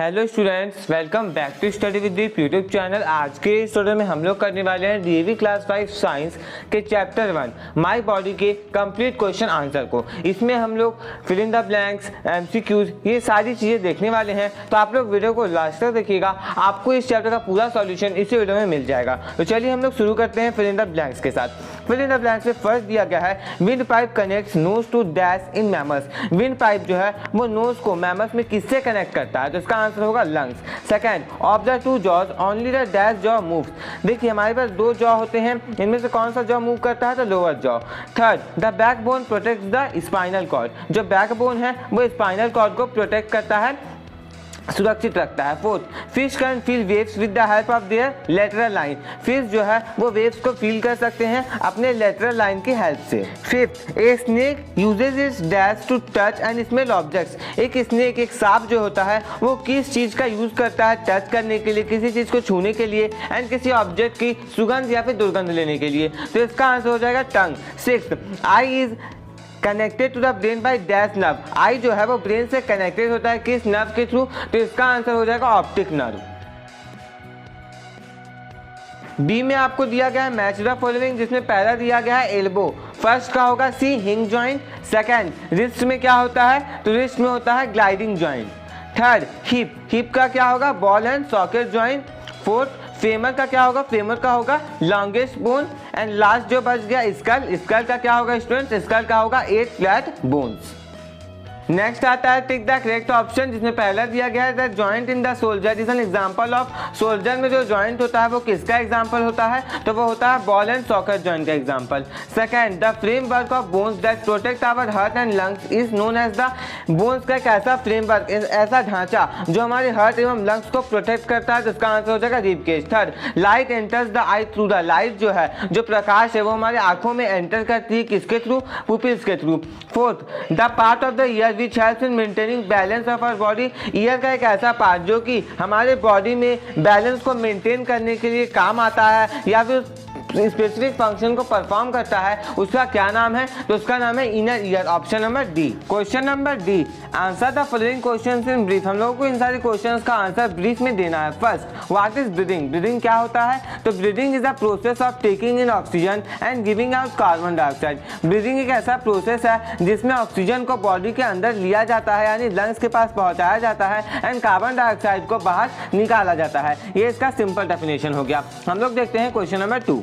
Hello students, welcome back to study with Deep YouTube channel. आज के इस ट्यूटोरियल में हम लोग करने वाले हैं डीएवी क्लास 5 साइंस के चैप्टर 1 माय बॉडी के कंप्लीट क्वेश्चन आंसर को। इसमें हम लोग fill in the blanks, MCQs, ये सारी चीज़ें देखने वाले हैं। तो आप लोग वीडियो को लास्ट तक देखिएगा, आपको इस चैप्टर का पूरा सॉल्यूशन इसी वीडियो में मिल जाएगा। तो चलिए हम लोग शुरू करते हैं फिल इन द ब्लैंक्स के साथ। फिल इन द ब्लैंक्स में फर्स्ट दिया गया है windpipe connects nose to dash in mammals. Windpipe जो है वो नोज को मैमल्स में किससे कनेक्ट करता है? तो इसका आंसर होगा lungs. Second, of the two jaws only the dash jaw moves. देखिए हमारे पास दो जॉ होते हैं, इनमें से कौन सा जॉ मूव करता है? तो lower jaw. Third, the backbone protects the spinal cord. जो बैकबोन है वो स्पाइनल कॉर्ड को प्रोटेक्ट करता है, सुरक्षित रखता है। Fourth, fish can feel waves with the help of their lateral line. Fish जो है वो वेव्स को फील कर सकते हैं अपने लेटरल लाइन की हेल्प से। Fifth, a snake uses its dash to touch and smell objects. एक स्नेक, एक सांप जो होता है वो किस चीज़ का यूज़ करता है टच करने के लिए, किसी चीज़ को छूने के लिए एंड किसी ऑब्जेक्ट की सुगंध या फिर दुर्गंध लेने के लिए? तो इसका आंसर हो जाएगा tongue. Sixth, eye is connected to the brain by dash nerve. Eye जो है वो ब्रेन से कनेक्टेड होता है किस नर्व के थ्रू? तो इसका आंसर हो जाएगा ऑप्टिक नर्व। बी में आपको दिया गया है मैच द फॉलोइंग, जिसमें पहला दिया गया है एल्बो। फर्स्ट का होगा सी हिंग जॉइंट। सेकंड, रिस्ट में क्या होता है? तो रिस्ट में होता है gliding joint. Third, hip. Hip का क्या होगा? Ball and socket joint. Fourth, femur का क्या होगा? फेमर का होगा लॉन्गेस्ट बोन। एंड लास्ट जो बच गया स्कल। स्कल का क्या होगा स्टूडेंट्स? स्कल का होगा 8 फ्लैट बोन्स। नेक्स्ट आता है टिक द करेक्ट ऑप्शन, जिसमें पहला दिया गया है the joint in the soldier is an example of. Soldier में जो जॉइंट होता है वो किसका एग्जांपल होता है? तो वो होता है बॉल एंड सॉकेट जॉइंट का example. Second, the framework of bones that protect our heart and lungs is known as the. Bones का एक ऐसा फ्रेमवर्क, ऐसा ढांचा जो हमारे हार्ट एवं लंग्स को प्रोटेक्ट करता है, तो इसका आंसर हो जाएगा rib cage. Third, light enters the eye through the. Light जो है, जो प्रकाश है वो हमारे आंखों में एंटर करती है किसके थ्रू? पुपिल्स के थ्रू। Fourth, the part of the ear which helps in maintaining balance of our body. Ear का एक ऐसा पार्ट जो कि हमारे बॉडी में बैलेंस को मेंटेन करने के लिए काम आता है या फिर स्पेसिफिक फंक्शन को परफॉर्म करता है, उसका क्या नाम है? तो उसका नाम है inner ear. Option number D. Question number D, answer the following questions in brief. हम लोगों को इन सारे क्वेश्चंस का आंसर ब्रीफ में देना है। First, what is breathing? Breathing क्या होता है? तो breathing is a process of taking in oxygen and giving out carbon dioxide. Breathing एक ऐसा प्रोसेस है जिसमें ऑक्सीजन को बॉडी के अंदर लिया जाता है, यानी लंग्स के पास पहुंचाया जाता है, एंड कार्बन डाइऑक्साइड को बाहर निकाला जाता है। ये इसका सिंपल डेफिनेशन हो गया। हम लोग देखते हैं क्वेश्चन नंबर 2।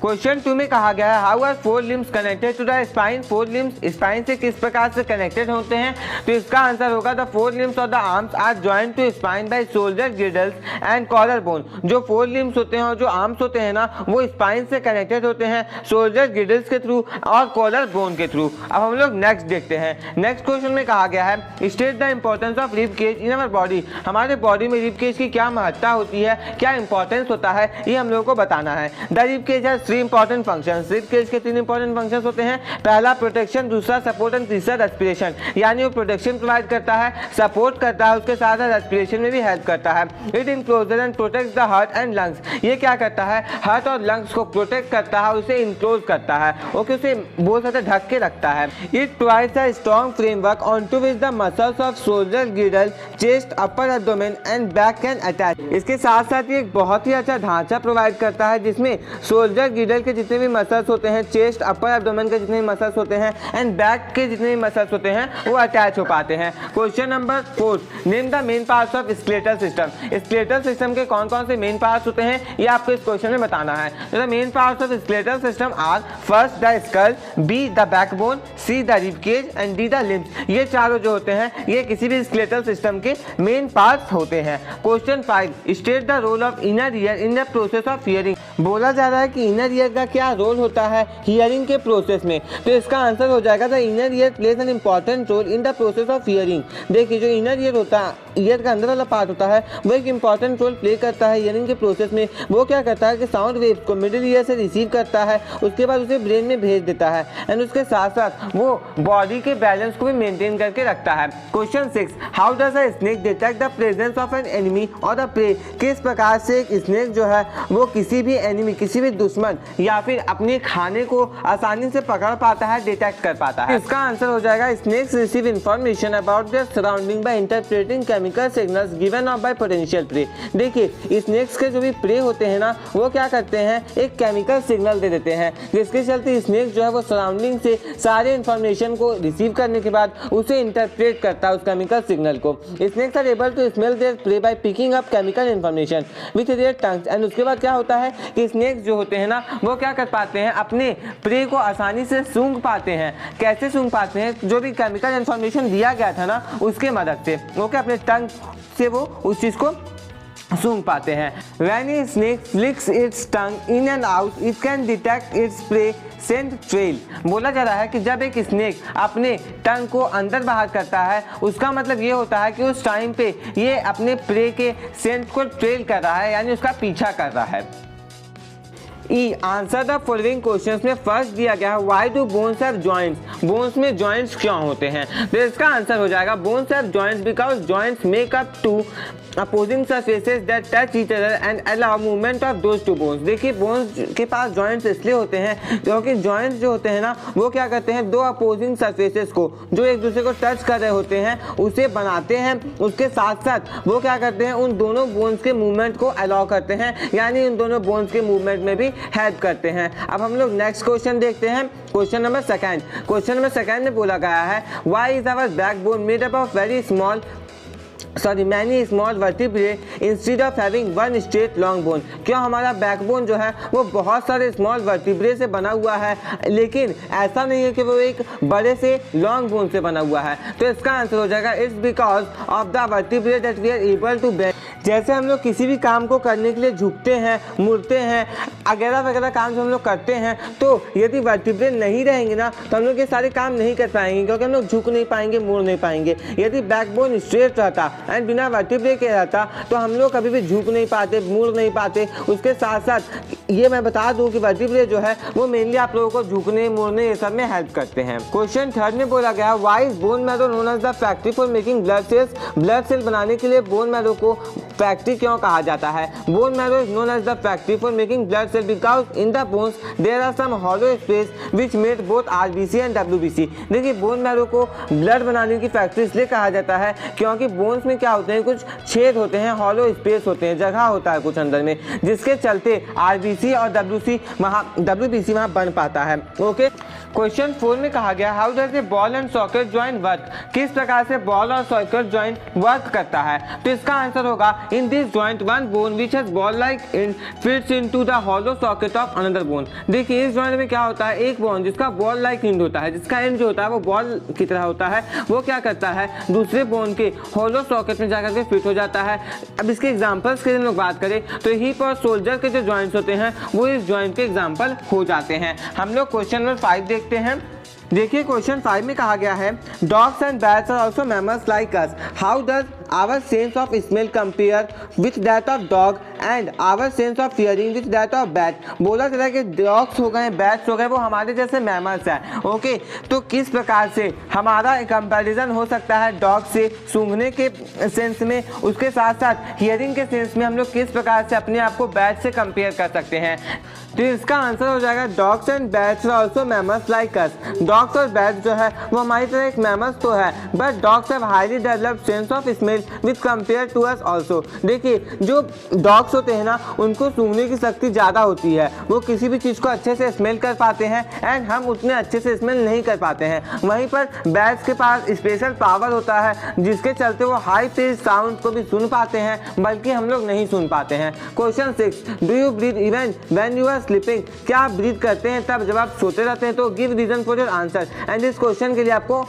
क्वेश्चन 2 में कहा गया है how are 4 limbs connected to the spine. 4 limbs spine से किस प्रकार से कनेक्टेड होते हैं? तो इसका आंसर होगा the 4 limbs of the arms are joint to spine by shoulder girdles and collar bone. जो 4 लिम्स होते हैं और जो आर्म्स होते हैं ना, वो स्पाइन से कनेक्टेड होते हैं शोल्डर गिडल्स के थ्रू और कॉलर बोन के थ्रू। अब हम लोग नेक्स्ट देखते हैं। नेक्स्ट क्वेश्चन में कहा गया है state the importance of rib cage in our body. हमारे बॉडी में रिब केज की क्या महत्ता होती है, क्या इंपॉर्टेंस होता है, ये हम लोगों को बताना है। The rib cage has 3 important functions. Rib cage के 3 इंपॉर्टेंट फंक्शंस होते हैं। पहला प्रोटेक्शन, दूसरा सपोर्ट एंड तीसरा रेस्पिरेशन। यानी वो प्रोटेक्शन प्रोवाइड करता है, सपोर्ट करता है, उसके साथ साथ रेस्पिरेशन में भी हेल्प करता है। It encloses and protects the heart and lungs. ये क्या करता है? हार्ट और लंग्स को प्रोटेक्ट करता है, उसे इनक्लोज करता है, ओके, उसे बोल सकते ढक के रखता है। It provides a strong framework onto which the muscles off shoulder girdle, chest, upper abdomen and back can attach. इसके साथ साथ ये एक बहुत ही अच्छा ढांचा प्रोवाइड करता है जिसमें शोल्डर गिडल के जितने भी मसल्स होते हैं, चेस्ट, अपर एब्डोमेन के जितने भी मसल्स होते हैं एंड बैक के जितने भी मसल्स होते हैं वो अटैच हो पाते हैं। Question number 4, name the main parts of skeletal system. Skeletal system के कौन कौन से मेन पार्ट्स होते हैं ये आपको इस क्वेश्चन में बताना है। The main parts of skeletal system are first the skull, b the backbone, c the rib cage and d the limbs. ये चारों जो होते हैं ये किसी भी स्केलेटल सिस्टम के मेन पार्ट्स होते हैं। Question 5, state the role of inner ear in the process of hearing. बोला जा रहा है कि इनर ईयर का क्या रोल होता है हियरिंग के प्रोसेस में, तो इसका आंसर हो जाएगा the inner ear plays an important role in the process of hearing. देखिए जो इनर ईयर होता है, ईयर का अंदर वाला पार्ट होता है, वो एक इंपॉर्टेंट रोल प्ले करता है हियरिंग के प्रोसेस में। वो क्या करता है कि साउंड वेव्स को मिडिल ईयर से रिसीव करता है, उसके बाद उसे ब्रेन में भेज देता है एंड उसके साथ साथ वो बॉडी के बैलेंस को भी मेंटेन करके रखता है। Question 6, how does a snake detect the presence of an enemy और अ प्रे? किस प्रकार से एक स्नेक जो है वो किसी भी एनिमी, किसी भी दुश्मन या फिर अपने खाने को आसानी से पकड़ पाता है, डिटेक्ट कर पाता है? इसका आंसर हो जाएगा snakes receive information about their surrounding by interpreting chemical signals given off by potential prey. देखिए स्नेक्स के जो भी प्रे होते हैं ना, वो क्या करते हैं, एक केमिकल सिग्नल दे देते हैं, जिसके चलते स्नेक जो है वो सराउंडिंग से सारे इंफॉर्मेशन को रिसीव करने के बाद उसे इंटरप्रेट करता है उस केमिकल सिग्नल को। Snakes are able to smell their prey by picking up chemical information with their tongues. And उसके बाद क्या होता है कि स्नेक्स जो होते हैं ना, वो क्या कर पाते हैं, अपने प्रे को आसानी से सूंघ पाते हैं। कैसे सूंघ पाते हैं? जो भी केमिकल इंफॉर्मेशन दिया गया था ना, उसके मदद से ओके, अपने टंग से वो उस चीज़ को सूंघ पाते हैं। When a snake flicks its tongue in and out, it can detect its prey scent trail। बोला जा रहा है कि जब एक स्नेक अपने टंग को अंदर बाहर करता है, उसका मतलब ये होता है कि उस टाइम पे ये अपने प्रे के सेंट को ट्रेल कर रहा है, यानी उसका पीछा कर रहा है। ई, आंसर द फॉलोइंग क्वेश्चंस में फर्स्ट दिया गया है why do bones have joints? Bones में जॉइंट्स क्यों होते हैं? तो इसका आंसर हो जाएगा bones have joints because joints make up to opposing surfaces that touch each other and allow movement of those two bones. देखिए बोन्स के पास जॉइंट्स इसलिए होते हैं क्योंकि जॉइंट्स जो होते हैं ना, वो क्या करते हैं, दो अपोजिंग सरफेसेस को जो एक दूसरे को टच कर रहे होते हैं उसे बनाते हैं। उसके साथ साथ वो क्या करते हैं, उन दोनों बोन्स के मूवमेंट को अलाउ करते हैं, यानी उन दोनों बोन्स के मूवमेंट में भी हेल्प करते हैं। अब हम लोग नेक्स्ट क्वेश्चन देखते हैं, question number second. Question number second में बोला गया है why is our backbone made up of many small vertebrae instead of having one straight long bone? क्यों हमारा बैकबोन जो है वो बहुत सारे स्मॉल वर्टिब्रे से बना हुआ है, लेकिन ऐसा नहीं है कि वो एक बड़े से लॉन्ग बोन से बना हुआ है? तो इसका आंसर हो जाएगा it's because of the vertebrae that we are able to bend. जैसे हम लोग किसी भी काम को करने के लिए झुकते हैं, मुड़ते हैं, वगैरह वगैरह काम जो हम लोग करते हैं, तो यदि वर्टिब्रे नहीं रहेंगे ना, तो हम लोग ये सारे काम नहीं कर पाएंगे, क्योंकि हम लोग झुक नहीं पाएंगे, मुड़ नहीं पाएंगे। यदि बैकबोन स्ट्रेट रहता एंड बिना वर्टिब्रे के रहता, तो हम लोग कभी भी झुक नहीं पाते, मुड़ नहीं पाते। उसके साथ साथ ये मैं बता दूं कि वर्टिब्रे जो है वो मेनली आप लोगों को झुकने, मुड़ने ये सब में हेल्प करते हैं। क्वेश्चन थर्ड में बोला गया why is bone marrow known as the factory for making blood cells? Blood cell बनाने के लिए बोन मैरो को फैक्ट्री क्यों कहा जाता है? Bone marrow is known as the factory for making blood cell because in the bones there are some hollow space which made both RBC and WBC. देखिए bone marrow को blood बनाने की factory इसलिए कहा जाता है क्योंकि बोन्स में क्या होते हैं, कुछ छेद होते हैं, हॉलो स्पेस होते हैं, जगह होता है कुछ अंदर में, जिसके चलते आरबीसी और डब्ल्यूबीसी वहाँ बन पाता है। ओके, क्वेश्चन 4 में कहा गया how does a ball and socket joint work? किस प्रकार से बॉल और सॉकेट जॉइंट वर्क करता है? तो इसका आंसर होगा in this joint one bone which has ball like and fits into the hollow socket of another bone. देखिए इस जॉइंट में क्या होता है, एक बोन जिसका बॉल लाइक एंड होता है, जिसका एंड जो होता है वो बॉल की तरह होता है, वो क्या करता है, दूसरे बोन के हॉलो सॉकेट में जाकर के फिट हो जाता है। अब इसके एग्जांपल्स के लिए लोग बात करें तो हिप और शोल्डर के जो जॉइंट्स होते हैं वो इस जॉइंट के एग्जांपल हो जाते हैं। हम लोग क्वेश्चन नंबर 5 देखते हैं। देखिए क्वेश्चन 5 में कहा गया है dogs and bats are also mammals like us, how does our sense of smell compare with that of dog and our sense of hearing with that of bat? बोला जा रहा है कि डॉग्स हो गए, बैट्स हो गए, वो हमारे जैसे मैमल्स हैं। ओके, तो किस प्रकार से हमारा कंपैरिजन हो सकता है डॉग से सूंघने के सेंस में, उसके साथ साथ हियरिंग के सेंस में हम लोग किस प्रकार से अपने आप को बैट से कंपेयर कर सकते हैं? तो इसका आंसर हो जाएगा dogs and bats are also mammals like us. Dogs और बैट्स जो है वो हमारी तरह एक मैमल्स तो है, but dogs have highly developed sense of smell with compare to us also. देखिए जो डॉग्स होते हैं ना, उनको सूंघने की शक्ति ज़्यादा होती है, वो किसी भी चीज़ को अच्छे से स्मेल कर पाते हैं एंड हम उतने अच्छे से स्मेल नहीं कर पाते हैं। वहीं पर बैट्स के पास स्पेशल पावर होता है जिसके चलते वो हाई पिच साउंड को भी सुन पाते हैं, बल्कि हम लोग नहीं सुन पाते हैं। Question 6 do you breathe even when you are sleeping? क्या आप ब्रीथ करते हैं तब जब आप सोते रहते हैं? तो give reason for your answer. And इस क्वेश्चन के लिए आपको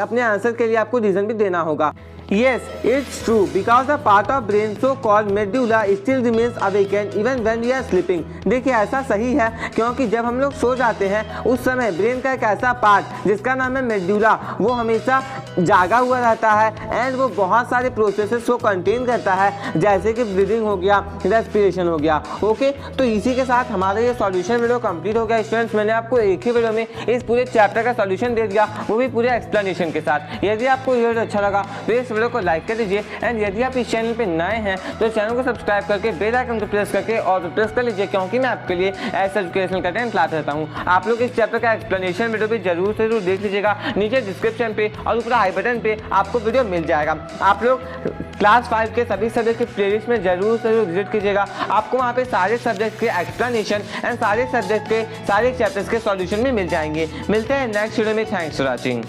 अपने आंसर के लिए आपको रीजन भी देना होगा। Yes, it's true because the part of brain so called medulla still remains awakened even when we are sleeping. देखिए ऐसा सही है क्योंकि जब हम लोग सो जाते हैं उस समय ब्रेन का एक ऐसा पार्ट जिसका नाम है मेडुला वो हमेशा जागा हुआ रहता है एंड वो बहुत सारे प्रोसेसेस को कंटेन करता है जैसे कि ब्रीदिंग हो गया, रेस्पिरेशन हो गया। ओके, तो इसी के साथ हमारा ये सॉल्यूशन वीडियो कंप्लीट हो गया स्टूडेंट्स। मैंने आपको एक ही वीडियो में इस पूरे चैप्टर का सॉल्यूशन दे दिया, वो भी पूरे एक्सप्लेनेशन के साथ। यदि आपको ये वीडियो अच्छा लगा तो इस वीडियो को लाइक कर दीजिए एंड यदि आप इस चैनल पे नए हैं तो चैनल को सब्सक्राइब करके बेल आइकन को प्रेस करके और प्रेस कर लीजिए क्योंकि मैं आपके लिए ऐसा एजुकेशनल कंटेंट लाता रहता हूँ। आप लोग इस चैप्टर का एक्सप्लेनेशन वीडियो भी जरूर से जरूर देख लीजिएगा, नीचे डिस्क्रिप्शन पे और ऊपर आई बटन पे आपको वीडियो मिल जाएगा। आप लोग क्लास 5 के सभी सब्जेक्ट के प्लेलिस्ट में जरूर से जरूर विजिट कीजिएगा, आपको वहाँ पे सारे सब्जेक्ट के एक्सप्लेनेशन एंड सारे सब्जेक्ट के सारे चैप्टर्स के सॉल्यूशन भी मिल जाएंगे। मिलते हैं नेक्स्ट वीडियो में। Thanks for watching.